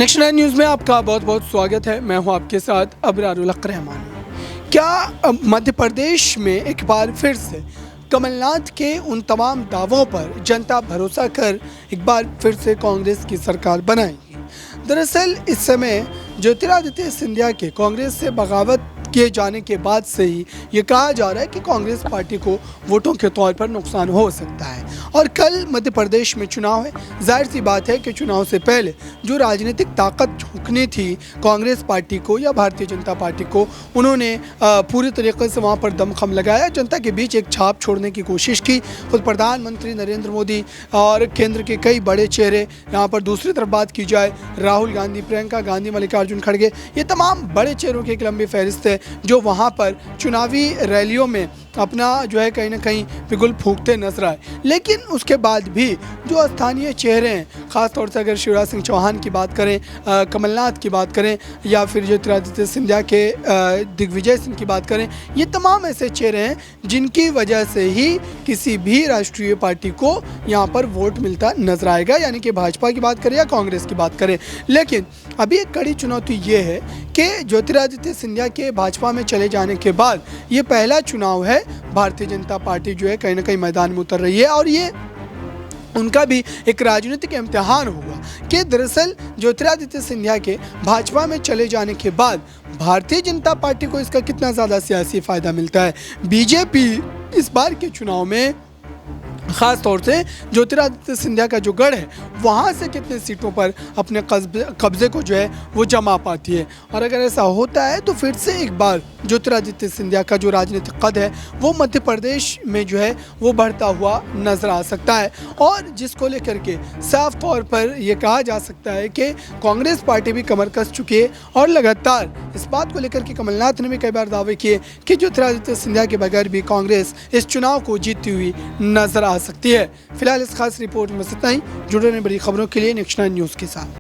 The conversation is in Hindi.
नेक्स्ट 9 न्यूज़ में आपका बहुत बहुत स्वागत है। मैं हूं आपके साथ अबरारुल हक रहमान। क्या मध्य प्रदेश में एक बार फिर से कमलनाथ के उन तमाम दावों पर जनता भरोसा कर एक बार फिर से कांग्रेस की सरकार बनाएगी? दरअसल इस समय ज्योतिरादित्य सिंधिया के कांग्रेस से बगावत किए जाने के बाद से ही ये कहा जा रहा है कि कांग्रेस पार्टी को वोटों के तौर पर नुकसान हो सकता है। और कल मध्य प्रदेश में चुनाव है। जाहिर सी बात है कि चुनाव से पहले जो राजनीतिक ताकत झोंकनी थी कांग्रेस पार्टी को या भारतीय जनता पार्टी को, उन्होंने पूरी तरीके से वहाँ पर दमखम लगाया, जनता के बीच एक छाप छोड़ने की कोशिश की। खुद प्रधानमंत्री नरेंद्र मोदी और केंद्र के कई बड़े चेहरे, यहाँ पर दूसरी तरफ बात की जाए राहुल गांधी, प्रियंका गांधी, मल्लिकार्जुन खड़गे, ये तमाम बड़े चेहरों की एक लंबी फहरिस्त है जो वहाँ पर चुनावी रैलियों में अपना जो है कहीं ना कहीं बिगुल फूंकते नजर आए। लेकिन उसके बाद भी जो स्थानीय चेहरे हैं, ख़ासतौर से अगर शिवराज सिंह चौहान की बात करें, कमलनाथ की बात करें या फिर ज्योतिरादित्य सिंधिया के दिग्विजय सिंह की बात करें, ये तमाम ऐसे चेहरे हैं जिनकी वजह से ही किसी भी राष्ट्रीय पार्टी को यहाँ पर वोट मिलता नजर आएगा, यानी कि भाजपा की बात करें या कांग्रेस की बात करें। लेकिन अभी एक कड़ी चुनौती ये है कि ज्योतिरादित्य सिंधिया के भाजपा में चले जाने के बाद ये पहला चुनाव है, भारतीय जनता पार्टी जो है कहीं ना कहीं मैदान में उतर रही है और ये उनका भी एक राजनीतिक इम्तिहान होगा कि दरअसल ज्योतिरादित्य सिंधिया के भाजपा में चले जाने के बाद भारतीय जनता पार्टी को इसका कितना ज़्यादा सियासी फ़ायदा मिलता है। बीजेपी इस बार के चुनाव में ख़ास तौर से ज्योतिरादित्य सिंधिया का जो गढ़ है वहाँ से कितने सीटों पर अपने कब्जे को जो है वो जमा पाती है। और अगर ऐसा होता है तो फिर से एक बार ज्योतिरादित्य सिंधिया का जो राजनीतिक कद है वो मध्य प्रदेश में जो है वो बढ़ता हुआ नजर आ सकता है। और जिसको लेकर के साफ तौर पर ये कहा जा सकता है कि कांग्रेस पार्टी भी कमर कस चुकी है और लगातार इस बात को लेकर के कमलनाथ ने भी कई बार दावे किए कि ज्योतिरादित्य सिंधिया के बगैर भी कांग्रेस इस चुनाव को जीतती हुई नजर आ सकती है। फिलहाल इस खास रिपोर्ट में इतना ही। जुड़े रहें बड़ी खबरों के लिए नेक्स्ट 9 न्यूज़ के साथ।